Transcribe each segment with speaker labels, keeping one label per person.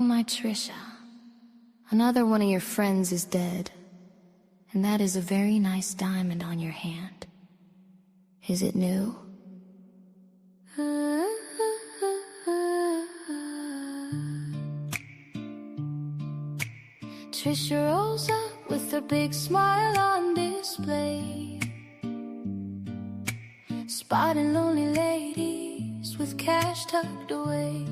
Speaker 1: My Trisha, another one of your friends is dead, and that is a very nice diamond on your hand. Is it new? Trisha rolls up with her big smile on display, spotting lonely ladies with cash tucked away.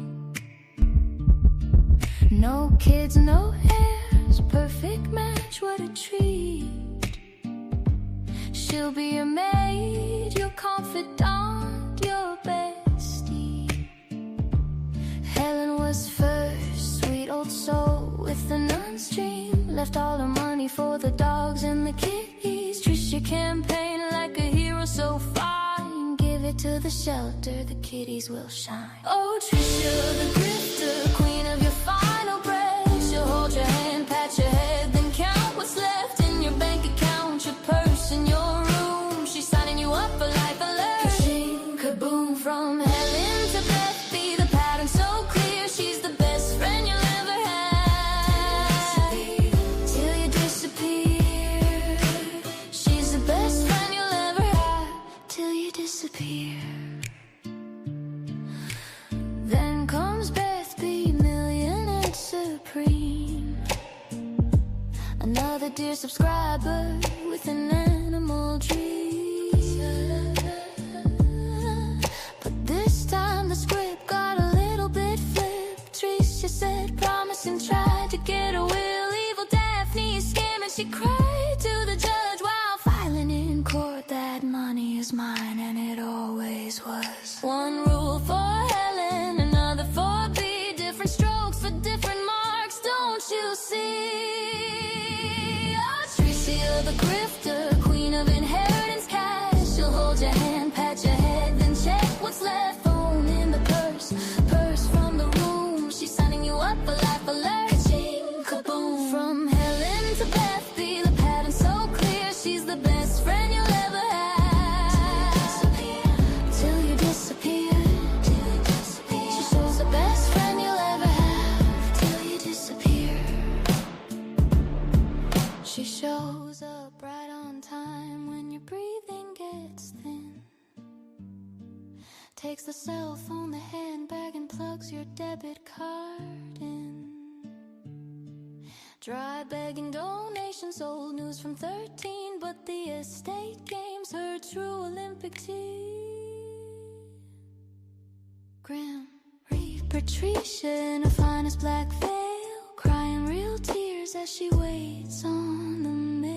Speaker 1: No kids, no heirs, perfect match, what a treat. She'll be your maid, your confidant, your bestie. Helen was first, sweet old soul with the nun's dream. Left all her money for the dogs and the kitties. Trisha campaign like a hero so fine. Give it to the shelter, the kitties will shine. Oh, Trisha the grifter, queen of your final breath. She'll hold your hand, pat your head, then count what's left in your bank account, your purse and your room. She's signing you up for life alert. Ka-ching, kaboom, from Helen to Beth, be the pattern so clear. She's the best friend you'll ever have. Till you disappear. She's the best friend you'll ever have. Till you disappear. Then comes Beth, be million and supreme. Another dear subscriber with an animal dream. But this time the script got a little bit flipped. Tricia said promise and tried to get a will. Evil Daphne is scamming, she cried to the judge while filing in court that money is mine and it always was. One rule for Helen, another for B. Different strokes for different marks, don't you see? Oh, Tricia the grifter, queen of inheritance cash. She'll hold your hand, pat your head, then check what's left. Phone in the purse, purse from the room. She's signing you up for life alert. Ka-ching, kaboom. From Helen to Beth, be the pattern so clear. She's the best friend you'll ever have. Till you disappear. She shows the best friend you'll ever have. Till you disappear. She shows up right on time when your breathing gets thin. Takes the cell phone, the handbag, and plugs your debit card in. Dry begging donations, old news from 13, but the estate game's her true Olympic team. Grim Reaper Tricia in her finest black veil, crying real tears as she waits on the mail.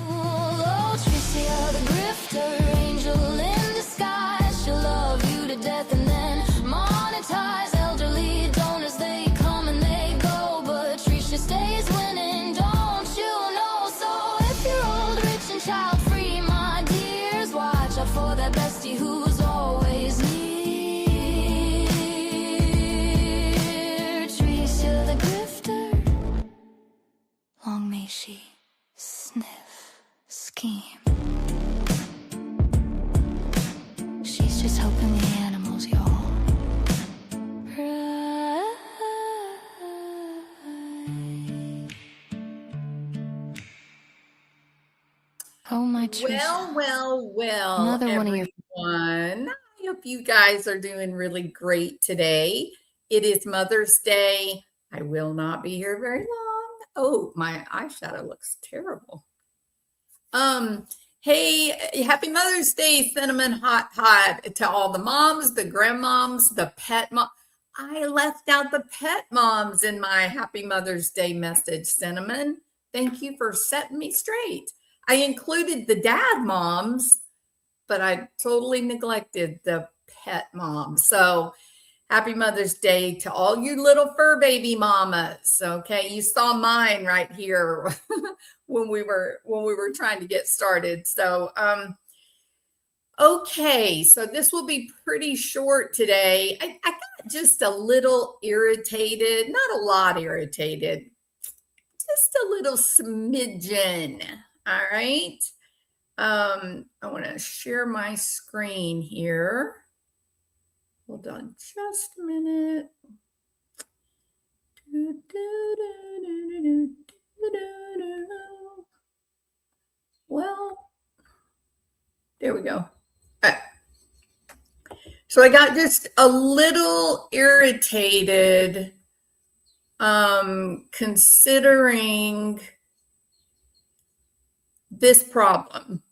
Speaker 1: Oh, Tricia the grifter, angel in disguise. She'll love you to death and then monetize. Elderly donors, they come and they go, but Tricia stays winning, don't you know? So if you're old, rich and child free, my dears, watch out for that bestie who's always near. Tricia the grifter, long may she sniff, scheme. She's just helping the animals, y'all. Oh, my Trisha.
Speaker 2: Well,
Speaker 1: Another one of your-
Speaker 2: everyone. I hope you guys are doing really great today. It is Mother's Day. I will not be here very long. Oh, my eyeshadow looks terrible. Hey, happy Mother's Day, Cinnamon Hot to all the moms, the grandmoms, the pet mom. I left out the pet moms in my Happy Mother's Day message, Cinnamon. Thank you for setting me straight. I included the dad moms, but I totally neglected the pet moms. So happy Mother's Day to all you little fur baby mamas. Okay, you saw mine right here when we were trying to get started. So okay, so this will be pretty short today. I got just a little irritated, not a lot irritated, just a little smidgen. All right. I want to share my screen here. Hold on just a minute. Well, there we go. So I got just a little irritated considering this problem.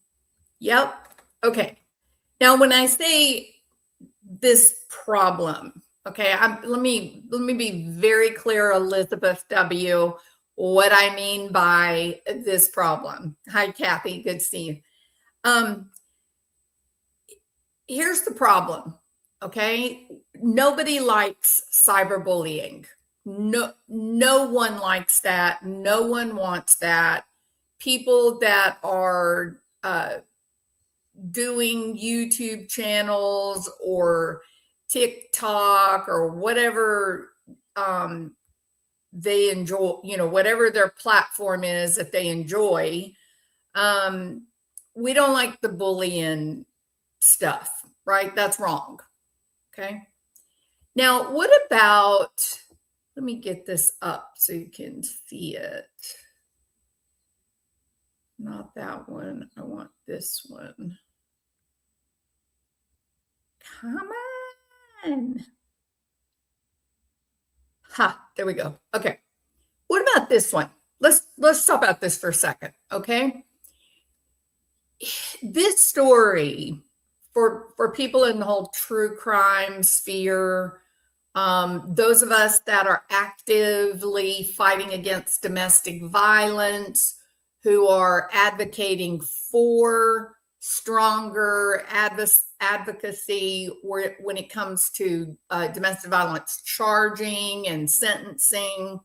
Speaker 2: Yep. Okay. Now, when I say this problem, okay, let me be very clear, Elizabeth W., what I mean by this problem. Hi, Kathy. Good to see you. Here's the problem. Okay, nobody likes cyberbullying. No one likes that. No one wants that. People that are doing YouTube channels or TikTok or whatever they enjoy, whatever their platform is that they enjoy. We don't like the bullying stuff, right? That's wrong. Okay. Now, what about, let me get this up so you can see it. Not that one. I want this one. Come on. Ha, there we go. Okay. What about this one? Let's talk about this for a second, okay? This story for people in the whole true crime sphere, those of us that are actively fighting against domestic violence, who are advocating for stronger advocacy when it comes to domestic violence charging and sentencing.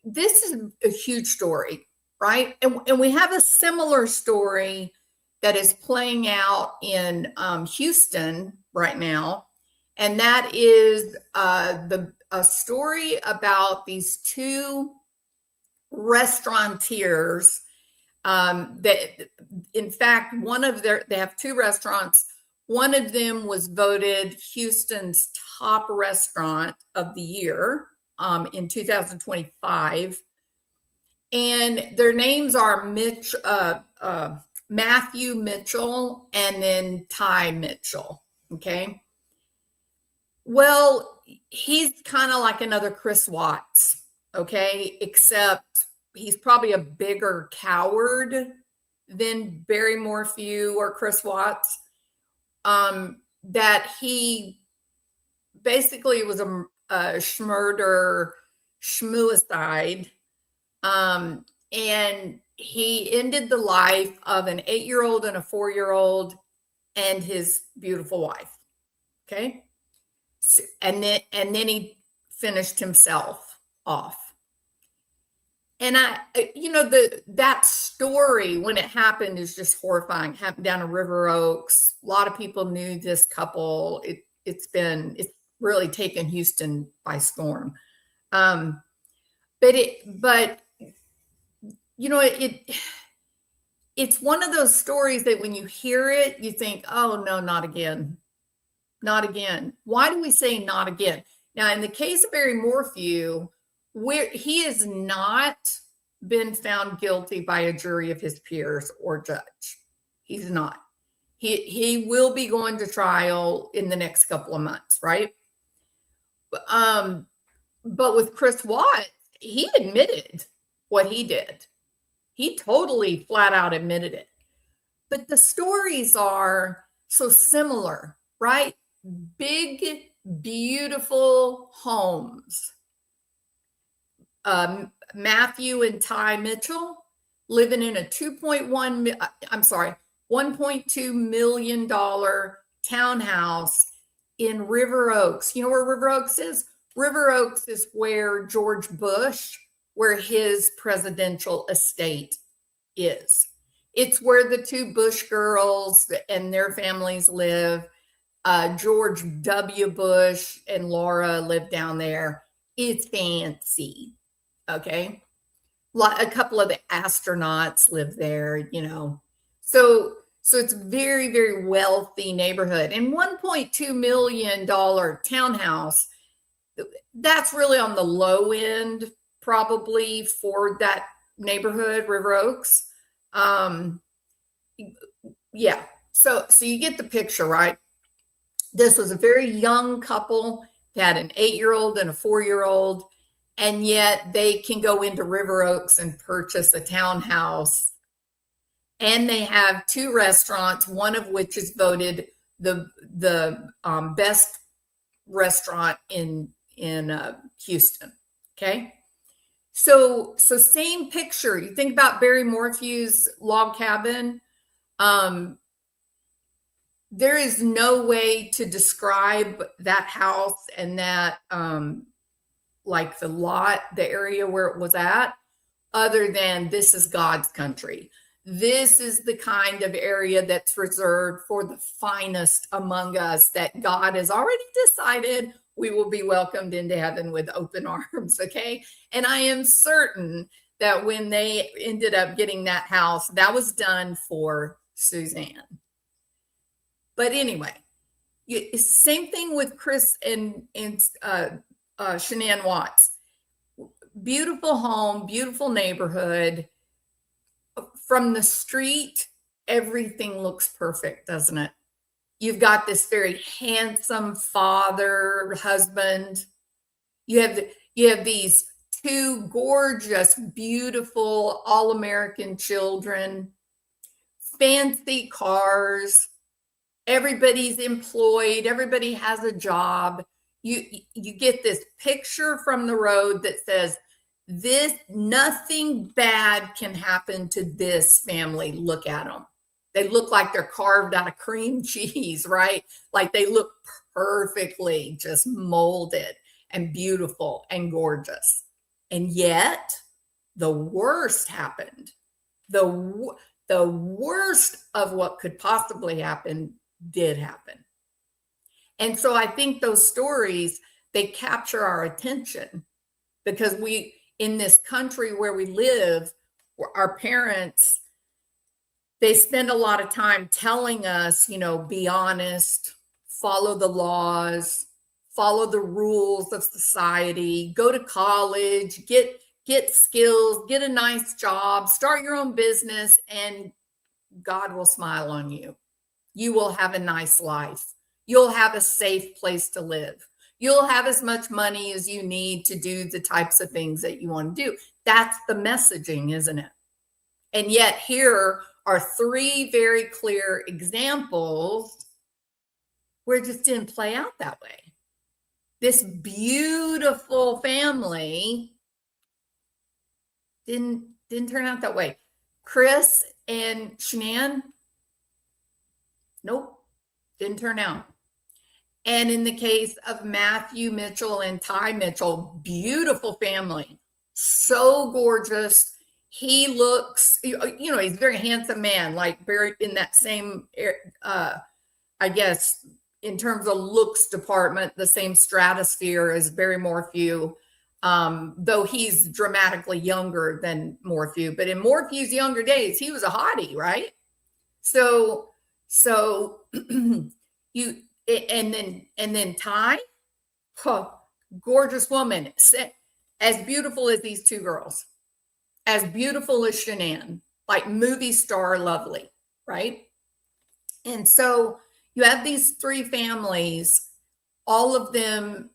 Speaker 2: This is a huge story, right? And we have a similar story that is playing out in Houston right now. And that is a story about these two restaurateurs that, in fact, they have two restaurants. One of them was voted Houston's top restaurant of the year in 2025. And their names are Matthew Mitchell and then Ty Mitchell. Okay. Well, he's kind of like another Chris Watts. Okay. Except he's probably a bigger coward than Barry Morphew or Chris Watts. That he basically was a schmurder, schmuicide. And he ended the life of an 8-year-old and a 4-year-old and his beautiful wife. Okay. And then he finished himself off. And that story when it happened is just horrifying. Happened down in River Oaks. A lot of people knew this couple. It's really taken Houston by storm. It's one of those stories that when you hear it, you think, oh no, not again. Not again. Why do we say not again? Now, in the case of Barry Morphew, where he has not been found guilty by a jury of his peers or judge. He's not. He will be going to trial in the next couple of months, right? But with Chris Watts, he admitted what he did. He totally flat out admitted it. But the stories are so similar, right? Big, beautiful homes. Matthew and Ty Mitchell living in a $1.2 million townhouse in River Oaks. You know where River Oaks is? River Oaks is where George Bush, where his presidential estate is. It's where the two Bush girls and their families live. George W. Bush and Laura live down there. It's fancy. Okay. A couple of the astronauts live there, So it's a very, very wealthy neighborhood. And $1.2 million townhouse, that's really on the low end, probably for that neighborhood, River Oaks. Yeah. So you get the picture, right? This was a very young couple. They had an 8-year-old and a 4-year-old, and yet they can go into River Oaks and purchase a townhouse. And they have 2 restaurants, one of which is voted the best restaurant in Houston. Okay. So same picture. You think about Barry Morphew's log cabin. There is no way to describe that house and that like the lot, the area where it was at, other than this is God's country. This is the kind of area that's reserved for the finest among us that God has already decided we will be welcomed into heaven with open arms, okay? And I am certain that when they ended up getting that house, that was done for Suzanne. But anyway, same thing with Chris and Shanann Watts. Beautiful home, beautiful neighborhood. From the street, everything looks perfect, doesn't it? You've got this very handsome father, husband. You have these 2 gorgeous, beautiful, all-American children, fancy cars. Everybody's employed. Everybody has a job. You get this picture from the road that says, nothing bad can happen to this family. Look at them. They look like they're carved out of cream cheese, right? Like they look perfectly just molded and beautiful and gorgeous. And yet the worst happened. The worst of what could possibly happen did happen. And so I think those stories, they capture our attention because in this country where we live, our parents, they spend a lot of time telling us, be honest, follow the laws, follow the rules of society, go to college, get skills, get a nice job, start your own business, and God will smile on you. You will have a nice life. You'll have a safe place to live. You'll have as much money as you need to do the types of things that you want to do. That's the messaging, isn't it? And yet here are 3 very clear examples where it just didn't play out that way. This beautiful family didn't turn out that way. Chris and Shanann, nope, didn't turn out. And in the case of Matthew Mitchell and Ty Mitchell, beautiful family, so gorgeous. He looks, he's a very handsome man, like very in that same, I guess, in terms of looks department, the same stratosphere as Barry Morphew, though he's dramatically younger than Morphew. But in Morphew's younger days, he was a hottie, right? So and then Ty, gorgeous woman, as beautiful as these 2 girls, as beautiful as Shanann, like movie star lovely, right? And so you have these 3 families, all of them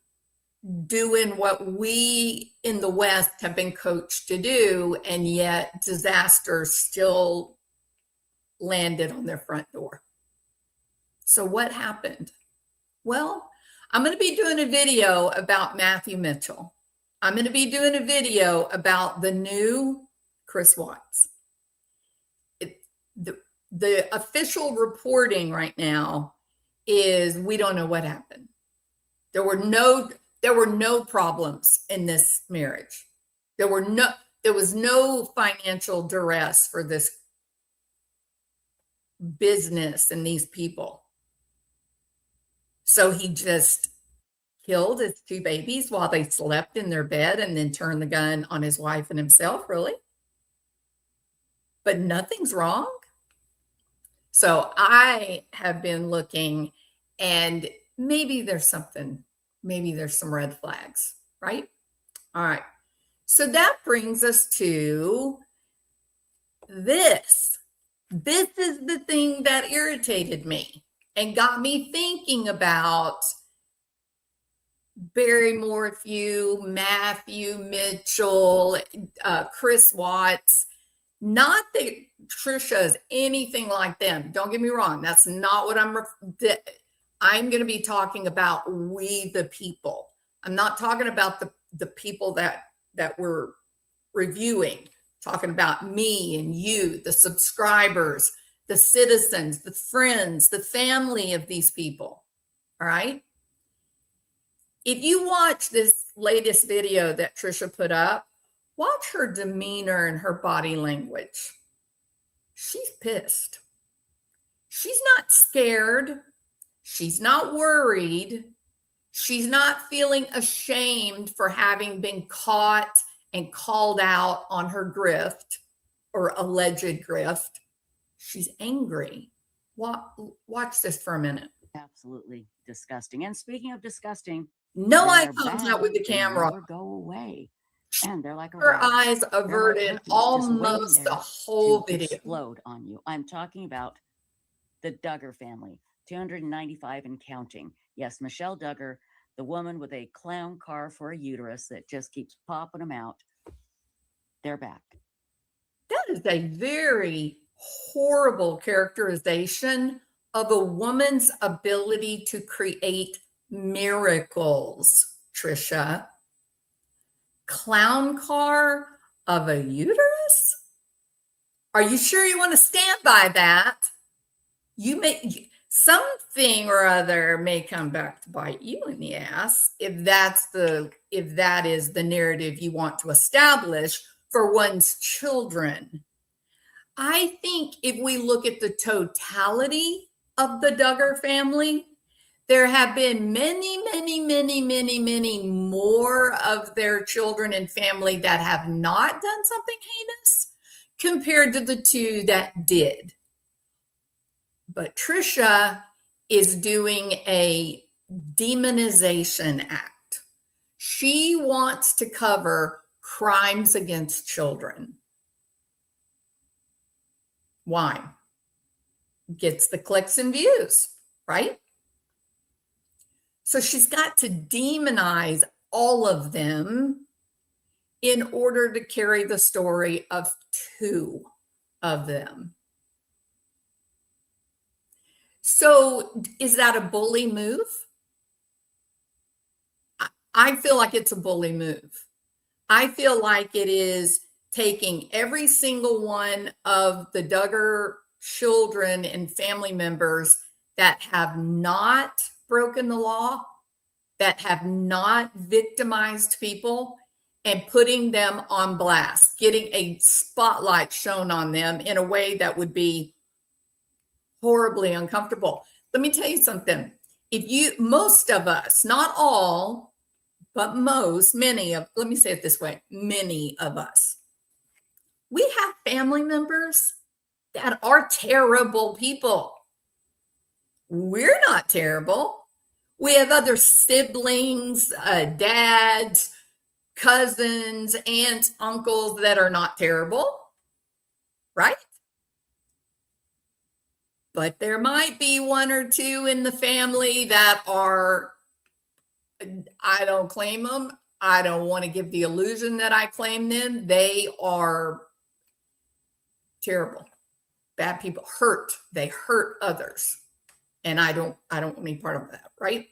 Speaker 2: doing what we in the West have been coached to do, and yet disaster still landed on their front door. So what happened? Well, I'm going to be doing a video about Matthew Mitchell. I'm going to be doing a video about the new Chris Watts. The official reporting right now is we don't know what happened. There were no problems in this marriage. There was no financial duress for this business and these people. So he just killed his 2 babies while they slept in their bed and then turned the gun on his wife and himself, really? But nothing's wrong. So I have been looking, and maybe there's something maybe there's some red flags, right? All right. So that brings us to this. This is the thing that irritated me and got me thinking about Barry Morphew, Matthew Mitchell, Chris Watts. Not that Trisha is anything like them. Don't get me wrong. That's not what I'm going to be talking about. We the people. I'm not talking about the people that we're reviewing. Talking about me and you, the subscribers, the citizens, the friends, the family of these people. All right. If you watch this latest video that Trisha put up, watch her demeanor and her body language. She's pissed. She's not scared. She's not worried. She's not feeling ashamed for having been caught and called out on her grift or alleged grift. She's angry. Watch this for a minute.
Speaker 3: Absolutely disgusting. And speaking of disgusting,
Speaker 2: no eye contact with the camera.
Speaker 3: Never go away. And they're like
Speaker 2: her eyes averted almost the whole video.
Speaker 3: Explode on you. I'm talking about the Duggar family, 295 and counting. Yes, Michelle Duggar, the woman with a clown car for a uterus that just keeps popping them out. They're back.
Speaker 2: That is a very horrible characterization of a woman's ability to create miracles, Trisha. Clown car of a uterus? Are you sure you want to stand by that? You may, something or other may come back to bite you in the ass if that is the narrative you want to establish for one's children. I think if we look at the totality of the Duggar family, there have been many more of their children and family that have not done something heinous compared to the two that did. But Trisha is doing a demonization act. She wants to cover crimes against children. Why? Gets the clicks and views, right? So she's got to demonize all of them in order to carry the story of two of them. So is that a bully move? I feel like it's a bully move. I feel like it is taking every single one of the Duggar children and family members that have not broken the law, that have not victimized people, and putting them on blast, getting a spotlight shown on them in a way that would be horribly uncomfortable. Let me tell you something. Most of us, not all, but many of us, we have family members that are terrible people. We're not terrible. We have other siblings, dads, cousins, aunts, uncles that are not terrible, right? But there might be one or two in the family that are, I don't claim them. I don't want to give the illusion that I claim them. They are terrible, bad people, they hurt others. And I don't want any part of that, right?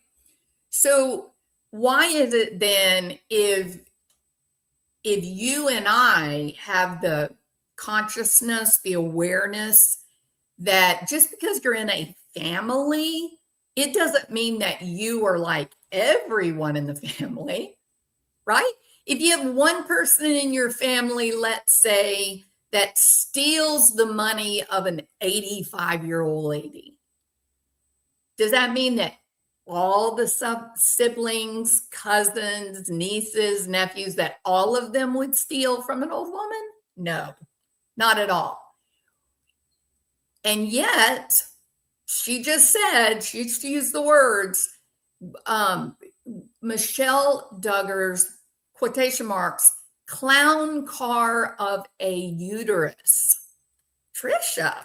Speaker 2: So why is it then if you and I have the consciousness, the awareness that just because you're in a family, it doesn't mean that you are like everyone in the family, right? If you have one person in your family, let's say, that steals the money of an 85-year-old lady, does that mean that all the siblings, cousins, nieces, nephews, that all of them would steal from an old woman? No, not at all. And yet, she just said, she used the words, Michelle Duggar's, quotation marks, clown car of a uterus. Trisha,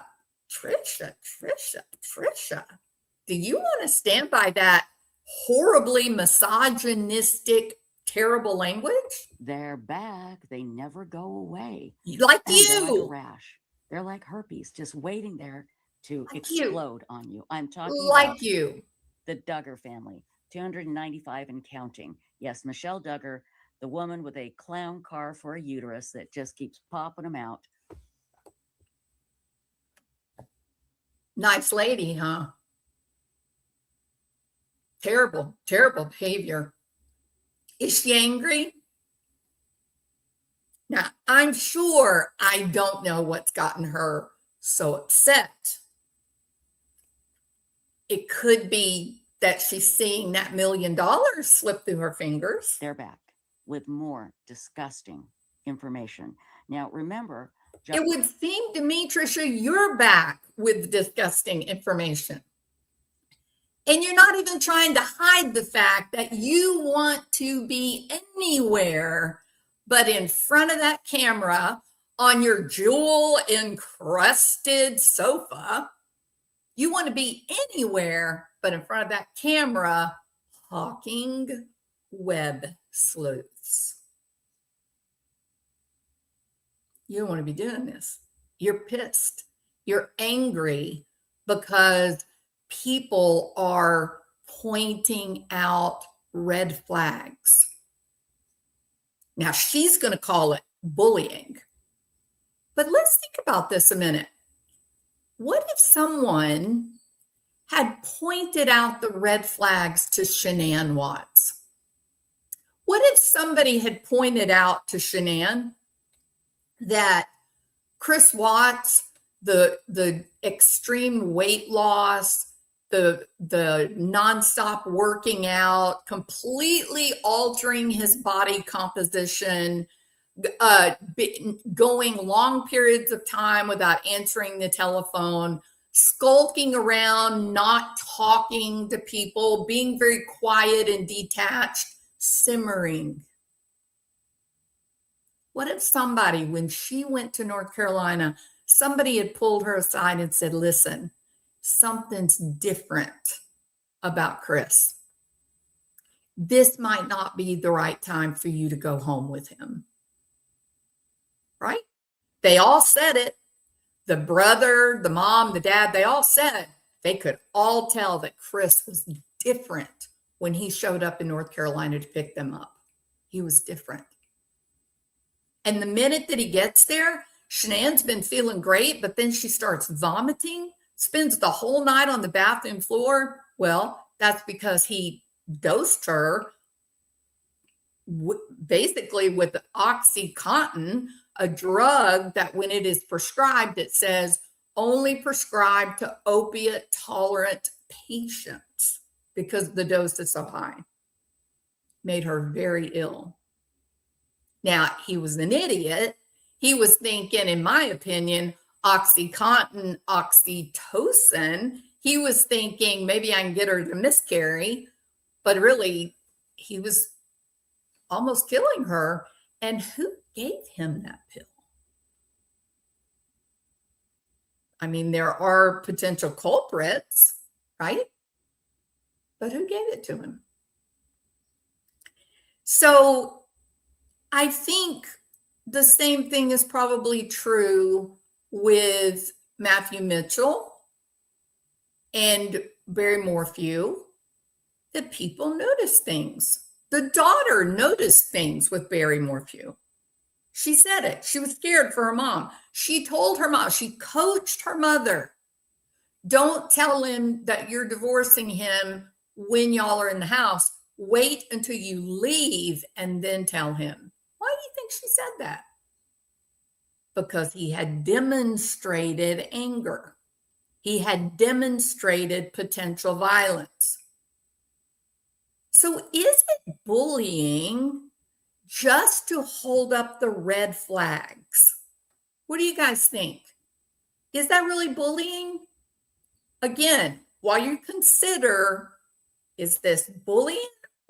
Speaker 2: do you want to stand by that horribly misogynistic, terrible language?
Speaker 3: They're back. They never go away.
Speaker 2: Like
Speaker 3: And they're like a
Speaker 2: you.
Speaker 3: rash. They're like herpes, just waiting there to
Speaker 2: Like you.
Speaker 3: explode on you. I'm talking
Speaker 2: Like
Speaker 3: about
Speaker 2: you.
Speaker 3: the Duggar family, 295 and counting. Yes, Michelle Duggar, the woman with a clown car for a uterus that just keeps popping them out.
Speaker 2: Nice lady, huh? Terrible, terrible behavior. Is she angry? Now, I'm sure I don't know what's gotten her so upset. It could be that she's seeing that $1 million slip through her fingers.
Speaker 3: They're back with more disgusting information. Now, remember,
Speaker 2: it would seem to me, Trisha, you're back with disgusting information. And you're not even trying to hide the fact that you want to be anywhere but in front of that camera on your jewel encrusted sofa. You want to be anywhere but in front of that camera hawking web sleuths. You don't want to be doing this. You're pissed. You're angry because people are pointing out red flags. Now, she's going to call it bullying. But let's think about this a minute. What if someone had pointed out the red flags to Shanann Watts? What if somebody had pointed out to Shanann that Chris Watts, the extreme weight loss, the nonstop working out, completely altering his body composition, going long periods of time without answering the telephone, skulking around, not talking to people, being very quiet and detached, simmering. What if somebody, when she went to North Carolina, somebody had pulled her aside and said, listen, something's different about Chris. This might not be the right time for you to go home with him. Right? They all said it. The brother, the mom, the dad, they all said they could all tell that Chris was different when he showed up in North Carolina to pick them up. He was different. And the minute that he gets there, Shanann's been feeling great, but then she starts vomiting, spends the whole night on the bathroom floor. Well, that's because he dosed her basically with OxyContin, a drug that when it is prescribed, it says only prescribed to opiate tolerant patients because the dose is so high. Made her very ill. Now, he was an idiot. He was thinking, in my opinion, OxyContin, oxytocin. He was thinking maybe I can get her to miscarry, but really he was almost killing her. And who gave him that pill? I mean, there are potential culprits, right? But who gave it to him? So I think the same thing is probably true with Matthew Mitchell and Barry Morphew, that people notice things. The daughter noticed things with Barry Morphew. She said it. She was scared for her mom. She told her mom, she coached her mother, don't tell him that you're divorcing him when y'all are in the house. Wait until you leave and then tell him. Why do you think she said that? Because he had demonstrated anger. He had demonstrated potential violence. So is it bullying just to hold up the red flags? What do you guys think? Is that really bullying? Again, while you consider, is this bullying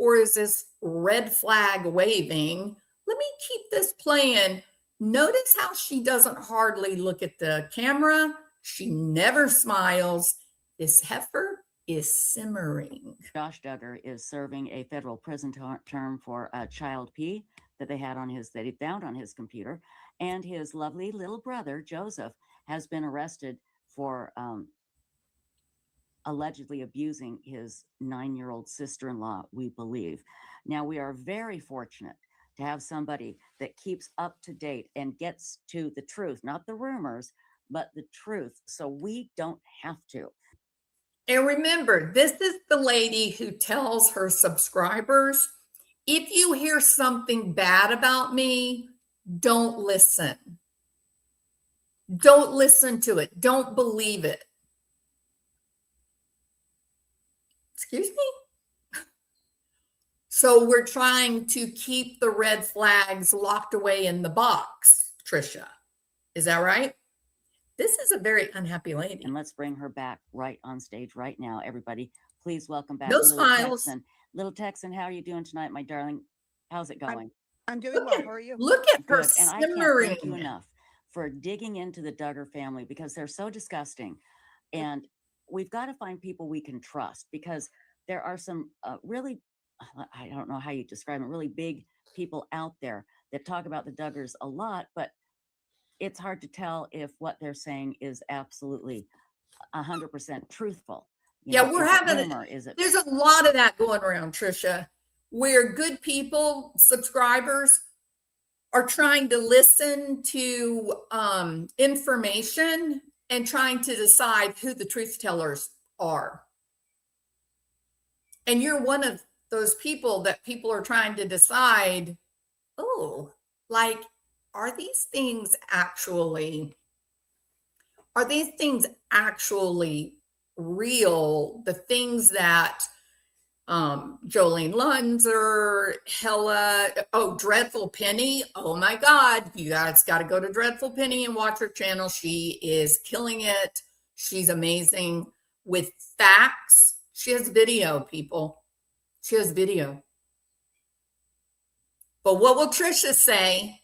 Speaker 2: or is this red flag waving? Let me keep this playing. Notice how she doesn't hardly look at the camera. She never smiles. This heifer is simmering.
Speaker 3: Josh Duggar is serving a federal prison term for a child P that he found on his computer. And his lovely little brother, Joseph, has been arrested for allegedly abusing his 9-year-old sister-in-law, we believe. Now, we are very fortunate to have somebody that keeps up to date and gets to the truth, not the rumors, but the truth, so we don't have to.
Speaker 2: And remember, this is the lady who tells her subscribers, if you hear something bad about me, don't listen. Don't listen to it. Don't believe it. Excuse me? So we're trying to keep the red flags locked away in the box, Trisha. Is that right? This is a very unhappy lady.
Speaker 3: And let's bring her back right on stage right now, everybody. Please welcome back
Speaker 2: Those
Speaker 3: Little
Speaker 2: files.
Speaker 3: Texan. Little Texan, how are you doing tonight, my darling? How's it going?
Speaker 4: I'm doing well. How are you?
Speaker 2: Look at her
Speaker 3: Good. And I can't
Speaker 2: simmering.
Speaker 3: thank you enough for digging into the Duggar family because they're so disgusting. And we've got to find people we can trust because there are some really, I don't know how you describe them, really big people out there that talk about the Duggars a lot, but it's hard to tell if what they're saying is absolutely 100% truthful.
Speaker 2: Yeah, we're having there's a lot of that going around, Trisha, where good people, subscribers, are trying to listen to information and trying to decide who the truth tellers are. And you're one of those people that people are trying to decide, oh, like, are these things actually real? The things that Jolene Lunzer, Hella, Dreadful Penny. Oh my God, you guys got to go to Dreadful Penny and watch her channel. She is killing it. She's amazing with facts. She has video, people. She has video. But what will Trisha say?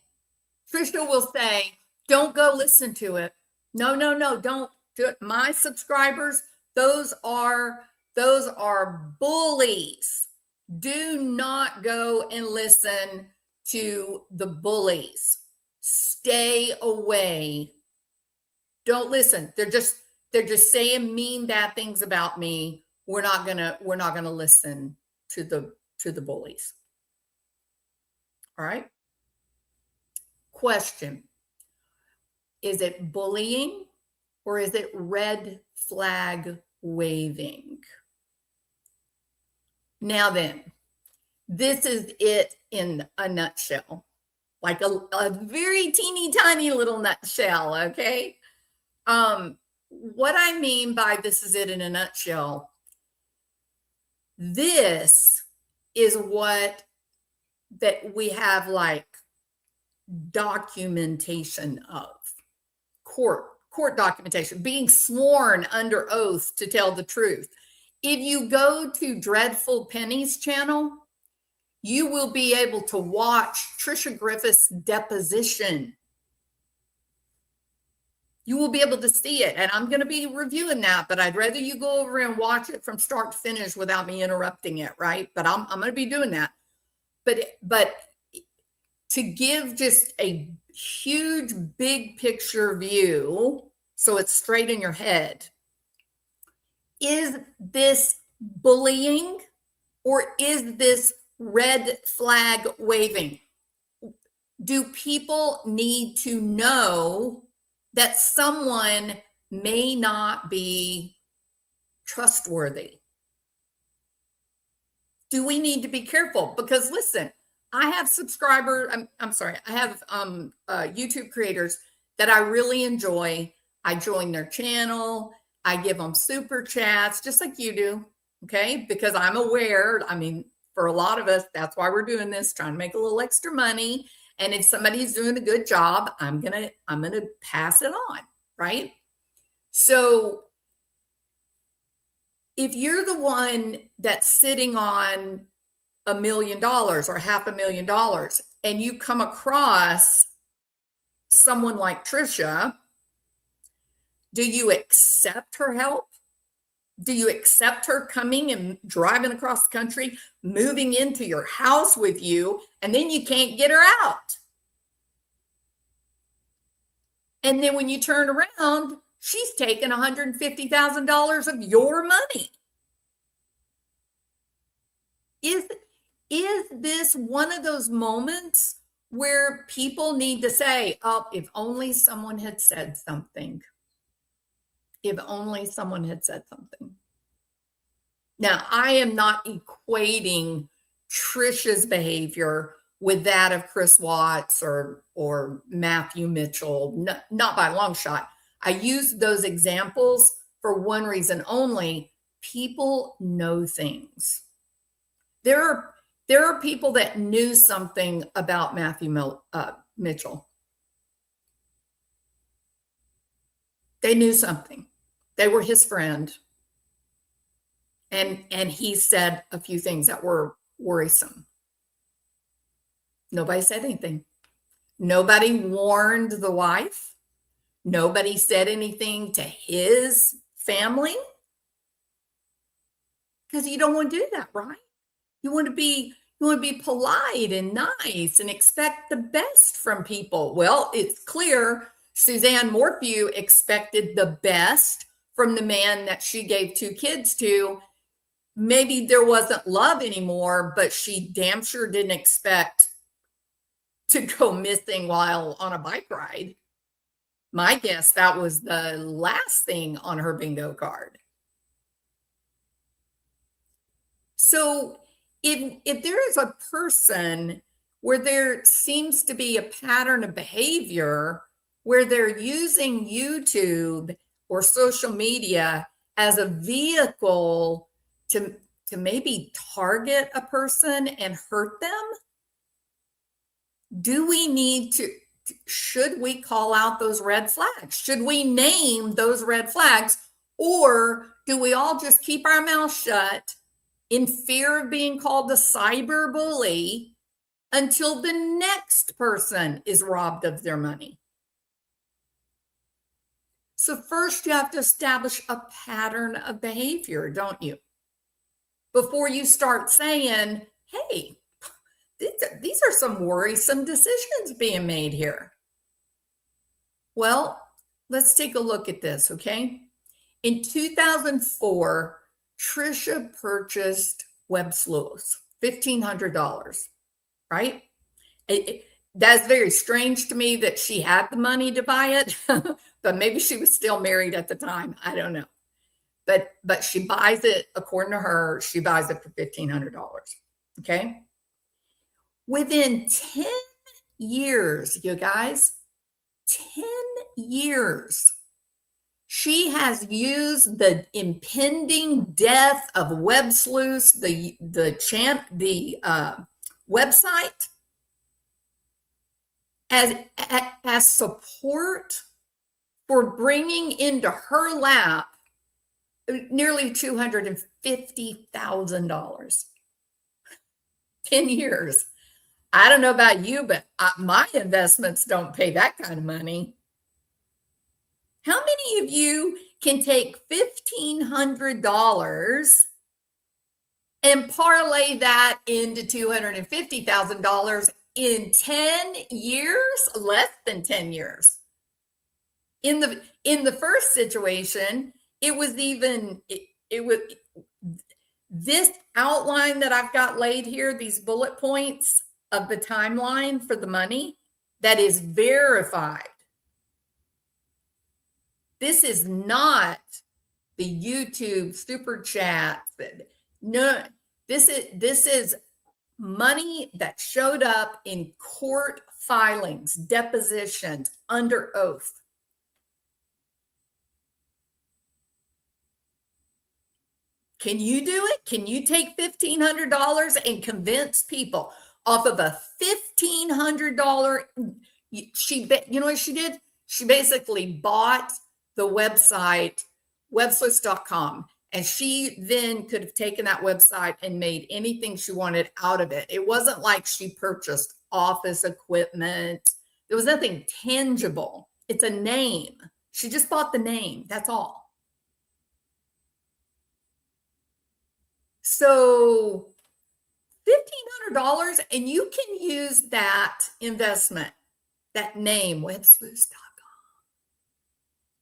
Speaker 2: Trisha will say, don't go listen to it. No, don't do it. My subscribers, those are bullies. Do not go and listen to the bullies. Stay away. Don't listen. They're just saying mean, bad things about me. We're not gonna listen to the bullies. All right. Question. Is it bullying or is it red flag waving? Now then, this is it in a nutshell, like a very teeny tiny little nutshell, okay? What I mean by this is it in a nutshell, this is what that we have like documentation of, court documentation, being sworn under oath to tell the truth. If you go to Dreadful Penny's channel, you will be able to watch Trisha Griffith's deposition. You will be able to see it. And I'm going to be reviewing that, but I'd rather you go over and watch it from start to finish without me interrupting it, right? But I'm going to be doing that. But to give just a huge big picture view, so it's straight in your head, is this bullying or is this red flag waving? Do people need to know that someone may not be trustworthy? Do we need to be careful? Because listen, I have I have YouTube creators that I really enjoy. I join their channel. I give them super chats, just like you do, okay? Because I'm aware, for a lot of us, that's why we're doing this, trying to make a little extra money. And if somebody's doing a good job, I'm gonna pass it on, right? So if you're the one that's sitting on $1 million or $500,000, and you come across someone like Trisha, do you accept her help? Do you accept her coming and driving across the country, moving into your house with you, and then you can't get her out? And then when you turn around, she's taken $150,000 of your money. Is this one of those moments where people need to say, oh, if only someone had said something? If only someone had said something. Now, I am not equating Trisha's behavior with that of Chris Watts or Matthew Mitchell, not by a long shot. I use those examples for one reason only. People know things. There are people that knew something about Matthew Mitchell. They knew something. They were his friend. And he said a few things that were worrisome. Nobody said anything. Nobody warned the wife. Nobody said anything to his family. Because you don't want to do that, right? You want to be polite and nice and expect the best from people. Well, it's clear Suzanne Morphew expected the best from the man that she gave 2 kids to. Maybe there wasn't love anymore, but she damn sure didn't expect to go missing while on a bike ride. My guess, that was the last thing on her bingo card. So if there is a person where there seems to be a pattern of behavior where they're using YouTube or social media as a vehicle to maybe target a person and hurt them, should we call out those red flags? Should we name those red flags? Or do we all just keep our mouth shut in fear of being called a cyber bully until the next person is robbed of their money? So first you have to establish a pattern of behavior, don't you? Before you start saying, hey, these are some worrisome decisions being made here. Well, let's take a look at this, okay? In 2004, Trisha purchased Web Sleuths, $1,500, right? That's very strange to me that she had the money to buy it, but maybe she was still married at the time. I don't know. But she buys it, according to her, she buys it for $1,500, okay? Within 10 years, you guys, 10 years, she has used the impending death of Web Sleuths, the website, as support for bringing into her lap nearly $250,000. 10 years. I don't know about you, but my investments don't pay that kind of money. How many of you can take $1,500 and parlay that into $250,000 in 10 years? Less than 10 years. In the first situation, it was this outline that I've got laid here, these bullet points of the timeline for the money, that is verified. This is not the YouTube super chat. No, this is money that showed up in court filings, depositions, under oath. Can you do it? Can you take $1,500 and convince people off of a $1,500? You know what she did? She basically bought the website websleuths.com. And she then could have taken that website and made anything she wanted out of it. It wasn't like she purchased office equipment. There was nothing tangible. It's a name. She just bought the name. That's all. So $1,500, and you can use that investment, that name, websleuths.com,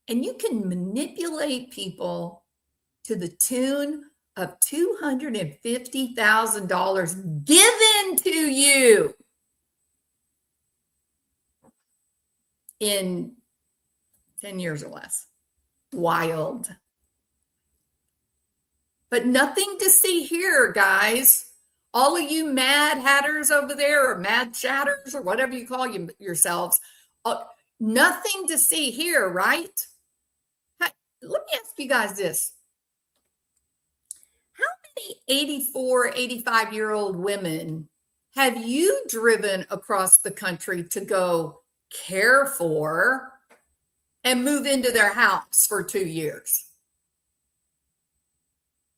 Speaker 2: and you can manipulate people to the tune of $250,000 given to you in 10 years or less. Wild. But nothing to see here, guys. All of you mad hatters over there, or mad chatters, or whatever you call yourselves, nothing to see here, right? Let me ask you guys this. How many 84, 85-year-old women have you driven across the country to go care for and move into their house for 2 years?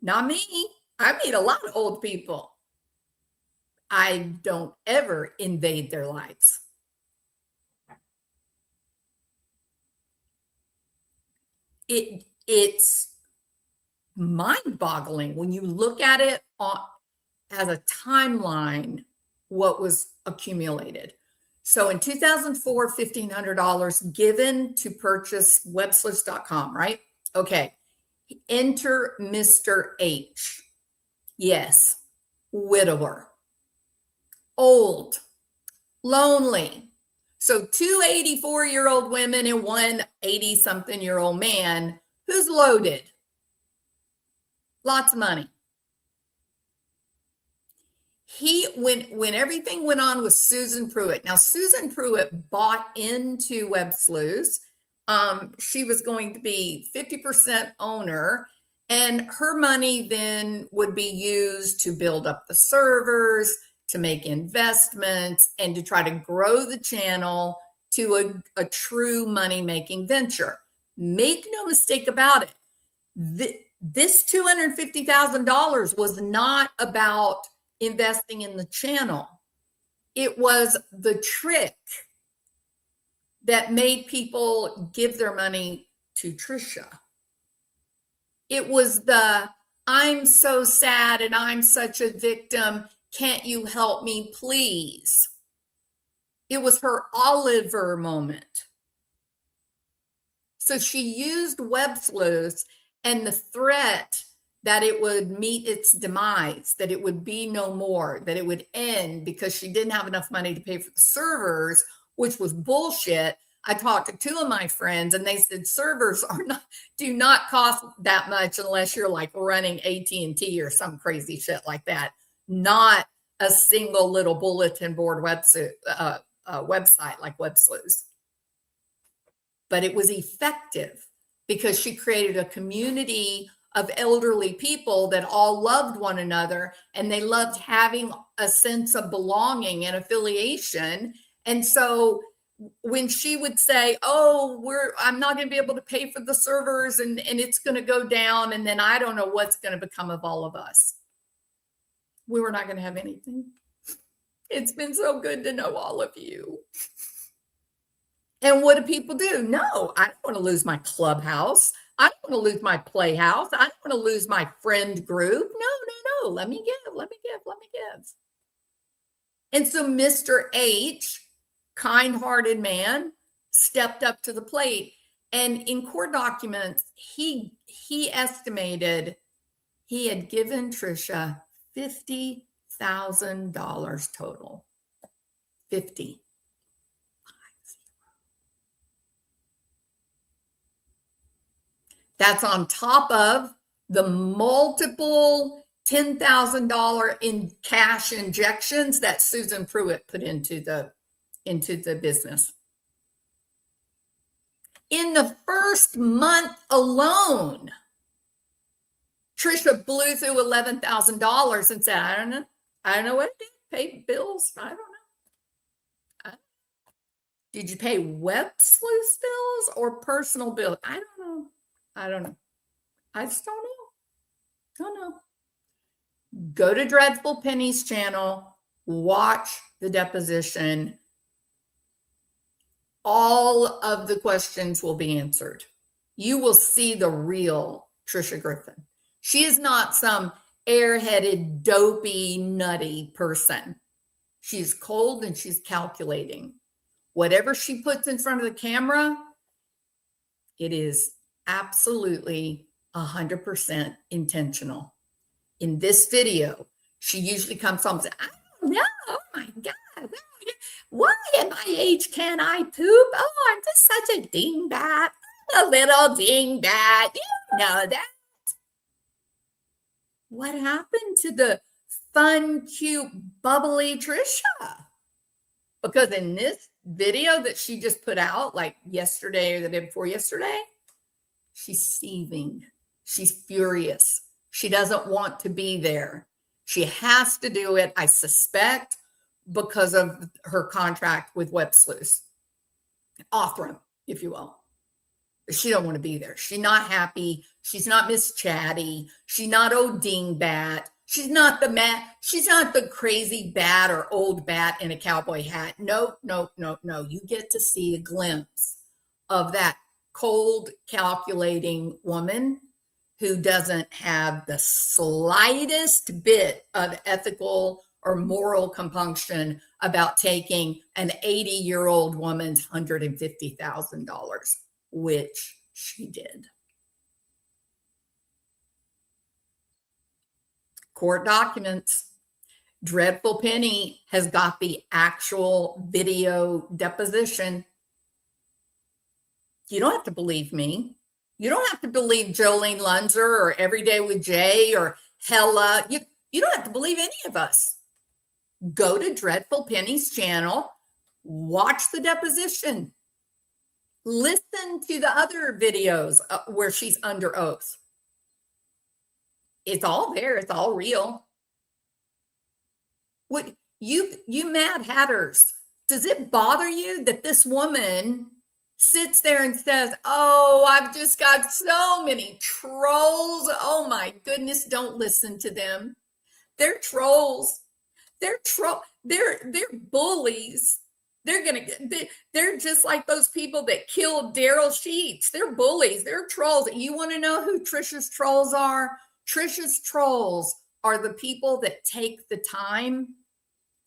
Speaker 2: Not me. I meet a lot of old people. I don't ever invade their lives. It's mind-boggling when you look at it as a timeline, what was accumulated. So in 2004, $1,500 given to purchase websleuths.com, right? Okay. Enter Mr. H. Yes. Widower. Old. Lonely. So two 84-year-old women and one 80-something-year-old man who's loaded. Lots of money. When everything went on with Susan Pruitt. Now, Susan Pruitt bought into WebSleuths. She was going to be 50% owner, and her money then would be used to build up the servers, to make investments, and to try to grow the channel to a true money-making venture. Make no mistake about it. This $250,000 was not about investing in the channel. It was the trick that made people give their money to Trisha. It was the, I'm so sad and I'm such a victim. Can't you help me, please? It was her Oliver moment. So she used WebSleuths and the threat that it would meet its demise, that it would be no more, that it would end because she didn't have enough money to pay for the servers, which was bullshit. I talked to two of my friends and they said servers do not cost that much unless you're like running AT&T or some crazy shit like that. Not a single little bulletin board website like WebSleuths. But it was effective because she created a community of elderly people that all loved one another, and they loved having a sense of belonging and affiliation. And so when she would say, oh, I'm not going to be able to pay for the servers and it's going to go down, and then I don't know what's going to become of all of us, we were not going to have anything. It's been so good to know all of you. And what do people do? No, I don't want to lose my clubhouse. I don't want to lose my playhouse. I don't want to lose my friend group. No. Let me give. And so Mr. H, kind-hearted man, stepped up to the plate. And in court documents, he estimated he had given Trisha $50,000 total. 50. That's on top of the multiple $10,000 in cash injections that Susan Pruitt put into the business. In the first month alone, Trisha blew through $11,000 and said, I don't know what to do. Pay bills. I don't know. Did you pay WebSleuths bills or personal bills? I don't know. I just don't know. Oh, no. Go to Dreadful Penny's channel, watch the deposition. All of the questions will be answered. You will see the real Trisha Griffin. She is not some airheaded, dopey, nutty person. She's cold and she's calculating. Whatever she puts in front of the camera, it is absolutely 100% intentional. In this video, she usually comes home and says, I don't know, oh my God, why at my age can I poop? Oh, I'm just such a dingbat, a little dingbat, you know that. What happened to the fun, cute, bubbly Trisha? Because in this video that she just put out, like yesterday or the day before yesterday, she's seething. She's furious. She doesn't want to be there. She has to do it, I suspect, because of her contract with Web Sleuths. Othram, if you will. She don't want to be there. She's not happy. She's not Miss Chatty. She's not old dingbat. She's not the crazy bat or old bat in a cowboy hat. No. You get to see a glimpse of that cold, calculating woman who doesn't have the slightest bit of ethical or moral compunction about taking an 80-year-old woman's $150,000, which she did. Court documents. Dreadful Penny has got the actual video deposition. You don't have to believe me. You don't have to believe Jolene Lunzer or Everyday with Jay or Hella. You don't have to believe any of us. Go to Dreadful Penny's channel, watch the deposition, listen to the other videos where she's under oath. It's all there. It's all real. What you Mad Hatters, does it bother you that this woman sits there and says, oh, I've just got so many trolls. Oh my goodness, don't listen to them. They're trolls. They're bullies. They're just like those people that killed Daryl Sheets. They're bullies. They're trolls. You want to know who Trisha's trolls are? Trisha's trolls are the people that take the time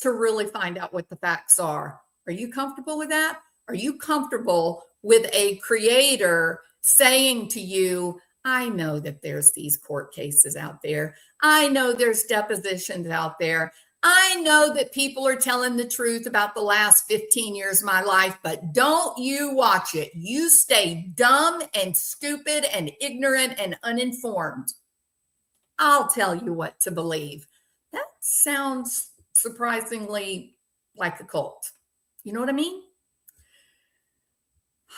Speaker 2: to really find out what the facts are. Are you comfortable with that? Are you comfortable with a creator saying to you, I know that there's these court cases out there. I know there's depositions out there. I know that people are telling the truth about the last 15 years of my life, but don't you watch it. You stay dumb and stupid and ignorant and uninformed. I'll tell you what to believe. That sounds surprisingly like a cult. You know what I mean?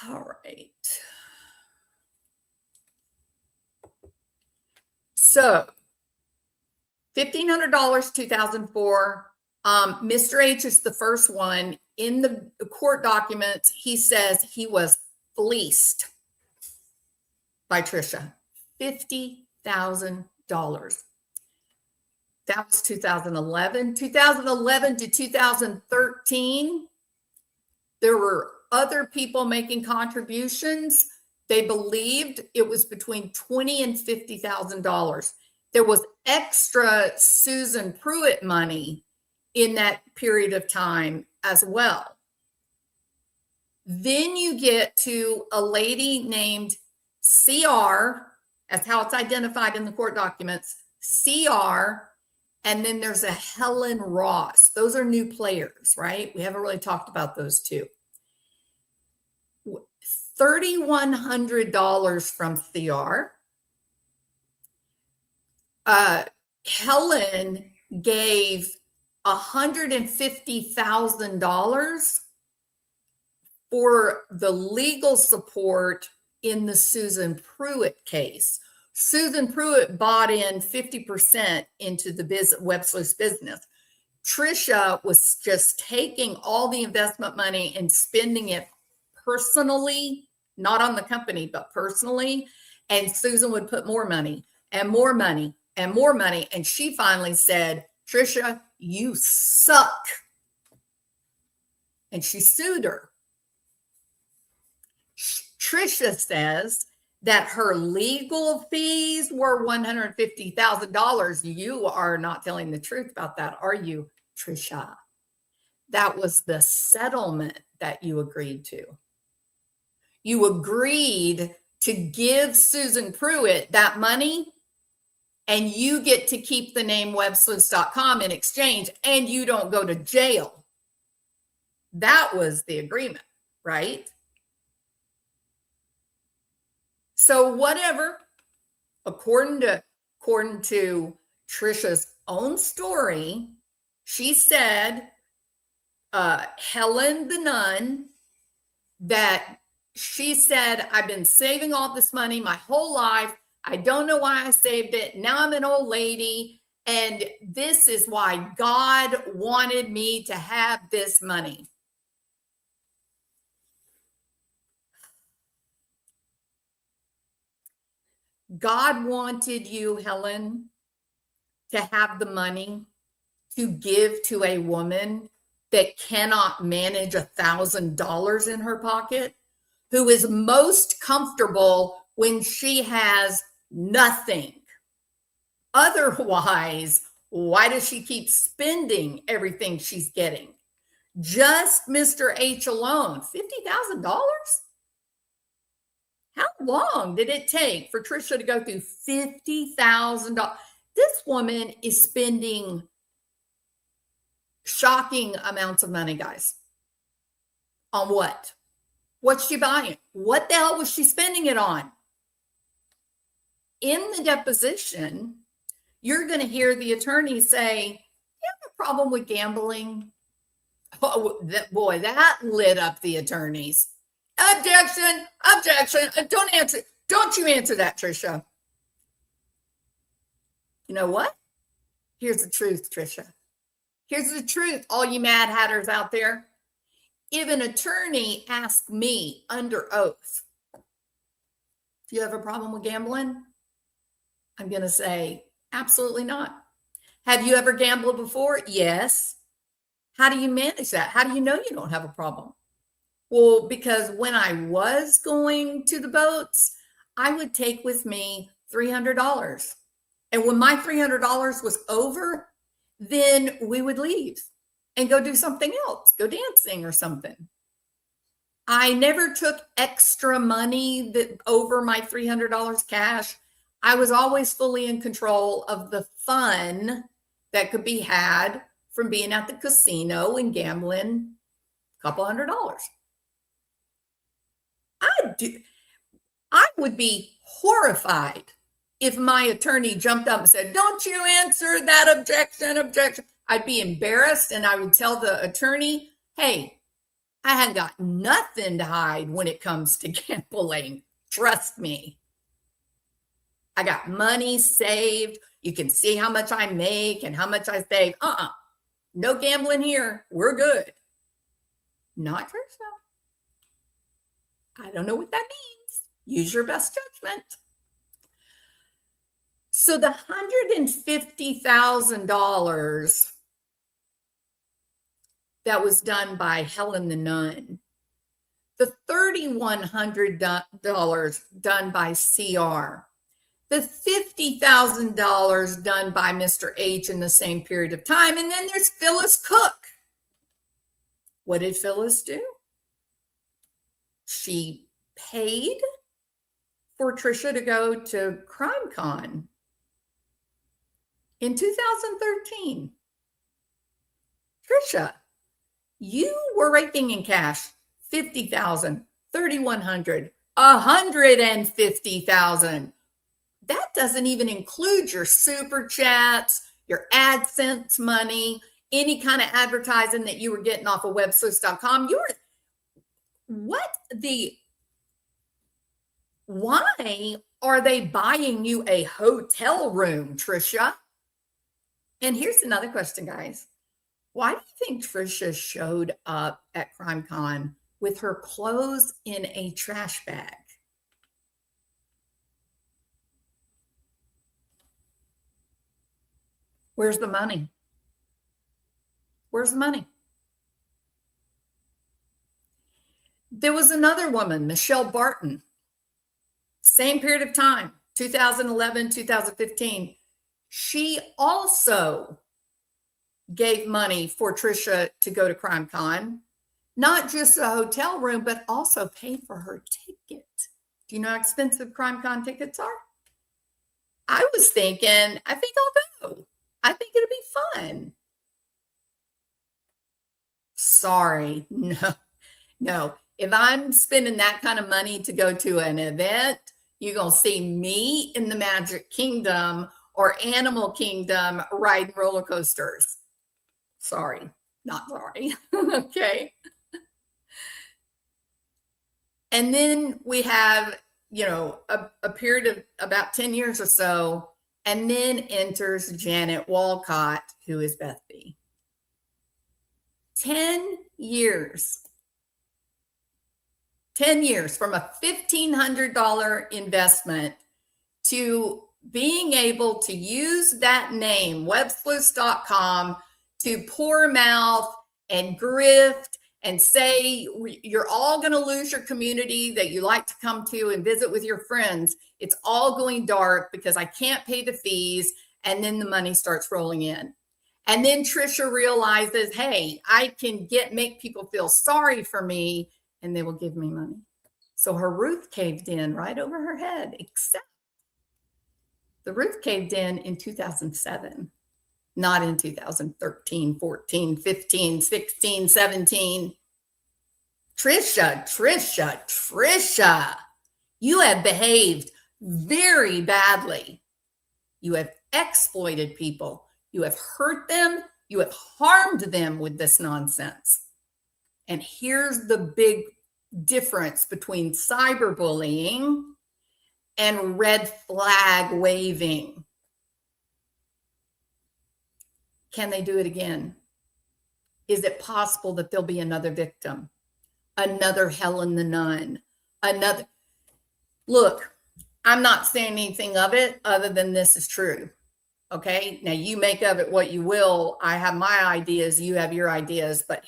Speaker 2: All right. So, $1,500, 2004. Mr. H is the first one. In the court documents, he says he was fleeced by Trisha. $50,000. That was 2011. 2011 to 2013, there were other people making contributions. They believed it was between $20,000 and $50,000. There was extra Susan Pruitt money in that period of time as well. Then you get to a lady named CR, that's how it's identified in the court documents, CR, and then there's a Helen Ross. Those are new players, right? We haven't really talked about those two. $3,100 from CR. Helen gave $150,000 for the legal support in the Susan Pruitt case. Susan Pruitt bought in 50% into the Web Sleuths business. Trisha was just taking all the investment money and spending it personally, not on the company, but personally. And Susan would put more money and more money and more money. And she finally said, Trisha, you suck. And she sued her. Trisha says that her legal fees were $150,000. You are not telling the truth about that, are you, Trisha? That was the settlement that you agreed to. You agreed to give Susan Pruitt that money, and you get to keep the name websleuths.com in exchange, and you don't go to jail. That was the agreement, right? So whatever, according to Trisha's own story, she said, Helen the nun, that she said, I've been saving all this money my whole life. I don't know why I saved it. Now I'm an old lady, and this is why God wanted me to have this money. God wanted you, Helen, to have the money to give to a woman that cannot manage $1,000 in her pocket, who is most comfortable when she has nothing. Otherwise, why does she keep spending everything she's getting? Just Mr. H alone, $50,000? How long did it take for Trisha to go through $50,000? This woman is spending shocking amounts of money, guys. On what? What's she buying? What the hell was she spending it on? In the deposition, you're going to hear the attorney say, you have a problem with gambling? Oh, boy, that lit up the attorneys. Objection, objection. Don't answer. Don't you answer that, Trisha. You know what? Here's the truth, Trisha. Here's the truth, all you Mad Hatters out there. If an attorney asked me under oath, do you have a problem with gambling? I'm going to say, absolutely not. Have you ever gambled before? Yes. How do you manage that? How do you know you don't have a problem? Well, because when I was going to the boats, I would take with me $300. And when my $300 was over, then we would leave and go do something else, go dancing or something. I never took extra money that over my $300 cash. I was always fully in control of the fun that could be had from being at the casino and gambling a couple $100. I would be horrified if my attorney jumped up and said, don't you answer that objection. I'd be embarrassed, and I would tell the attorney, hey, I had got nothing to hide when it comes to gambling. Trust me. I got money saved. You can see how much I make and how much I save. No gambling here. We're good. Not Trisha. I don't know what that means. Use your best judgment. So the $150,000 that was done by Helen the Nun, the $3,100 done by CR, the $50,000 done by Mr. H in the same period of time, and then there's Phyllis Cook. What did Phyllis do? She paid for Trisha to go to CrimeCon in 2013. Trisha, you were raking in cash $50,000, $3,100, $150,000. That doesn't even include your super chats, your AdSense money, any kind of advertising that you were getting off of websleuths.com. Why are they buying you a hotel room, Trisha? And here's another question, guys. Why do you think Trisha showed up at CrimeCon with her clothes in a trash bag? Where's the money? Where's the money? There was another woman, Michelle Barton, same period of time, 2011, 2015. She also gave money for Trisha to go to CrimeCon, not just a hotel room, but also paid for her ticket. Do you know how expensive CrimeCon tickets are? I was thinking, I think I'll go. I think it'll be fun. Sorry, no. If I'm spending that kind of money to go to an event, you're going to see me in the Magic Kingdom or Animal Kingdom riding roller coasters. Sorry, not sorry. Okay. And then we have, a period of about 10 years or so, and then enters Janet Walcott, who is Beth B. 10 years. 10 years from a $1,500 investment to being able to use that name, websleuths.com, to pour mouth and grift and say you're all going to lose your community that you like to come to and visit with your friends. It's all going dark because I can't pay the fees. And then the money starts rolling in. And then Trisha realizes, hey, I can make people feel sorry for me and they will give me money. So her roof caved in right over her head, except the roof caved in 2007. Not in 2013, 14, 15, 16, 17. Trisha, you have behaved very badly. You have exploited people. You have hurt them. You have harmed them with this nonsense. And here's the big difference between cyberbullying and red flag waving. Can they do it again? Is it possible that there'll be another victim? Another Helen the Nun? Another? Look, I'm not saying anything of it other than this is true. Okay, now you make of it what you will. I have my ideas, you have your ideas, but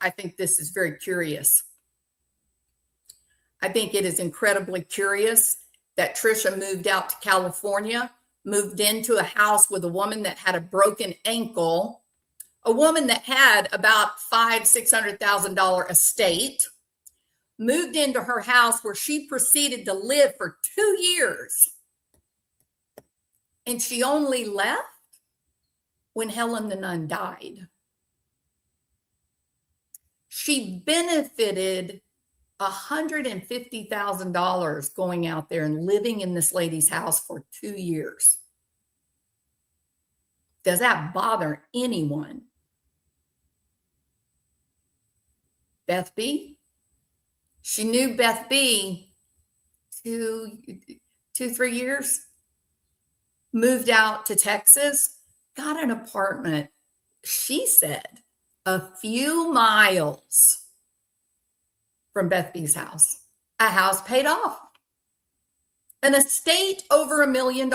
Speaker 2: I think this is very curious. I think it is incredibly curious that Trisha moved out to California, moved into a house with a woman that had a broken ankle, a woman that had about $500,000-$600,000 estate, moved into her house where she proceeded to live for 2 years. And she only left when Helen the Nun died. She benefited $150,000 going out there and living in this lady's house for 2 years. Does that bother anyone? Beth B? She knew Beth B 3 years, moved out to Texas, got an apartment, she said, a few miles from Beth B's house, a house paid off, an estate over $1 million.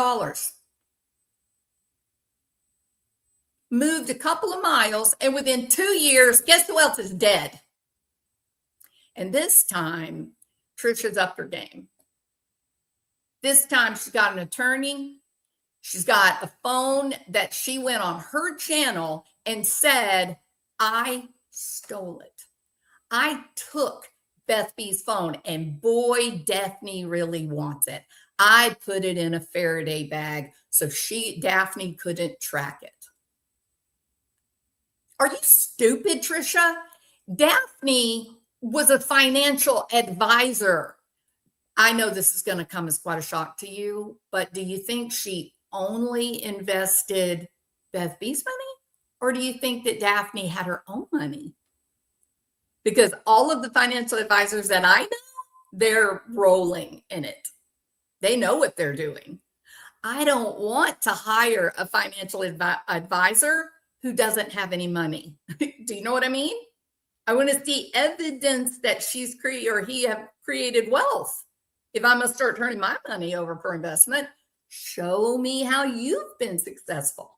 Speaker 2: Moved a couple of miles, and within 2 years, guess who else is dead? And this time, Trisha's up her game. This time, she's got an attorney. She's got a phone that she went on her channel and said, I stole it. I took Beth B's phone, and boy, Daphne really wants it. I put it in a Faraday bag so Daphne couldn't track it. Are you stupid, Trisha? Daphne was a financial advisor. I know this is going to come as quite a shock to you, but do you think she only invested Beth B's money? Or do you think that Daphne had her own money? Because all of the financial advisors that I know, they're rolling in it. They know what they're doing. I don't want to hire a financial advisor who doesn't have any money. Do you know what I mean? I want to see evidence that he have created wealth. If I'm going to start turning my money over for investment, Show me how you've been successful.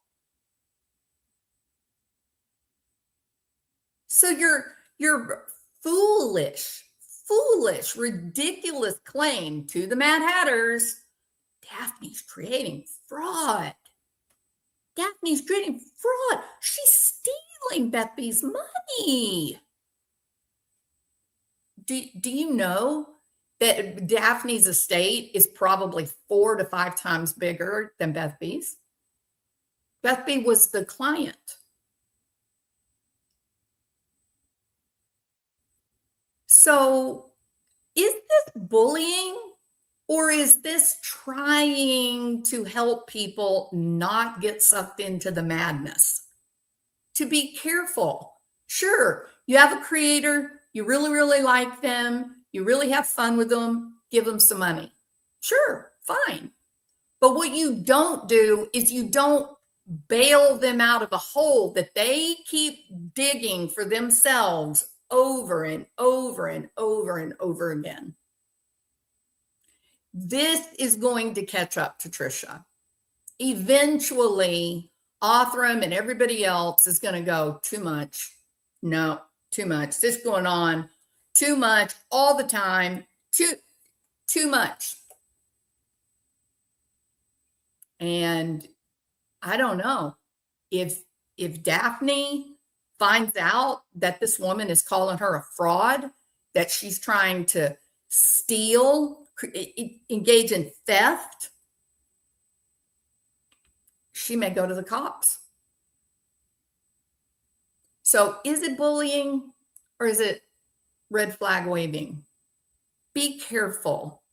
Speaker 2: So your foolish, ridiculous claim to the Mad Hatters, Daphne's creating fraud. Daphne's creating fraud. She's stealing Beth B's money. Do you know that Daphne's estate is probably 4 to 5 times bigger than Beth B's? Beth B was the client. So is this bullying, or is this trying to help people not get sucked into the madness? To be careful. Sure, you have a creator, you really, really like them, you really have fun with them, give them some money. Sure, fine. But what you don't do is you don't bail them out of a hole that they keep digging for themselves over and over and over and over again. This is going to catch up to Trisha. Eventually, Othram and everybody else is going to go, too much. No, too much. This is going on too much all the time. Too much. And I don't know if Daphne finds out that this woman is calling her a fraud, that she's trying to steal, engage in theft, she may go to the cops. So is it bullying or is it red flag waving? Be careful.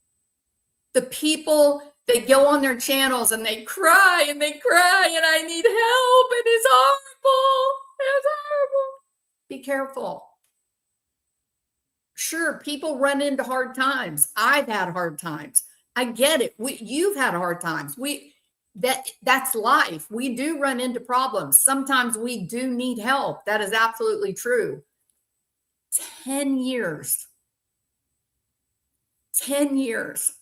Speaker 2: The people, they go on their channels and they cry and I need help and it's horrible. It's horrible. Be careful. Sure, people run into hard times. I've had hard times. I get it. You've had hard times. That's life. We do run into problems. Sometimes we do need help. That is absolutely true. 10 years. 10 years.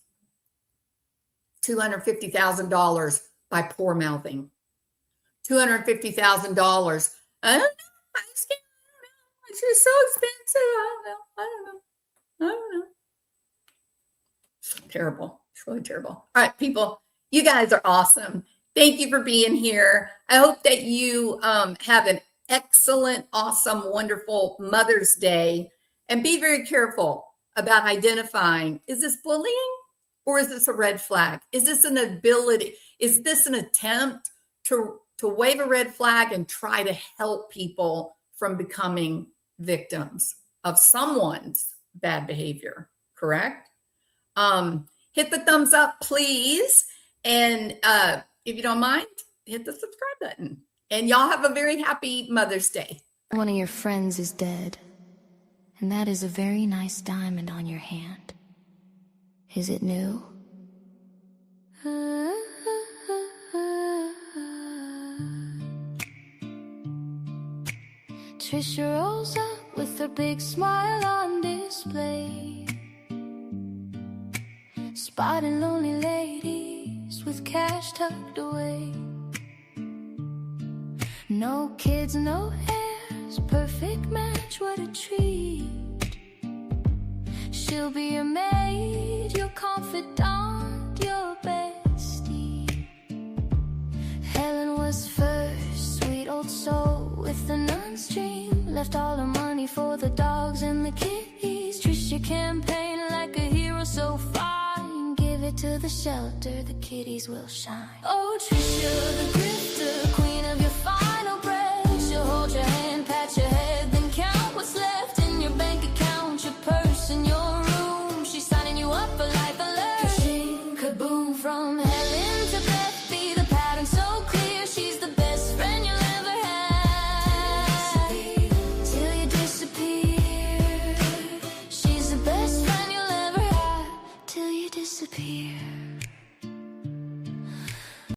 Speaker 2: $250,000 by poor mouthing. $250,000. I don't know. I just can't. It's just so expensive. I don't know. It's terrible. It's really terrible. All right, people, you guys are awesome. Thank you for being here. I hope that you have an excellent, awesome, wonderful Mother's Day, and be very careful about identifying, is this bullying or is this a red flag? Is this an ability? Is this an attempt to wave a red flag and try to help people from becoming victims of someone's bad behavior? Correct? Hit the thumbs up, please. And if you don't mind, hit the subscribe button. And y'all have a very happy Mother's Day.
Speaker 1: One of your friends is dead, and that is a very nice diamond on your hand. Is it new? Trisha rolls up with her big smile on display, spotting lonely ladies with cash tucked away. No kids, no heirs, perfect match, what a treat. She'll be your maid, your confidant, your bestie. Helen was first, sweet old soul with the nun's dream. Left all her money for the dogs and the kitties. Trisha campaigned like a hero, so fine. Give it to the shelter, the kitties will shine. Oh, Trisha, the grifter, queen of your final breath. She'll hold your hand, pat your head, then count what's left in your bank account, your purse and your room. She's signing you up for life alert. Ka-shing, kaboom, from Helen to Beth B, the pattern so clear. She's the best friend you'll ever have. Till you disappear. She's the best friend you'll ever have. Till you disappear.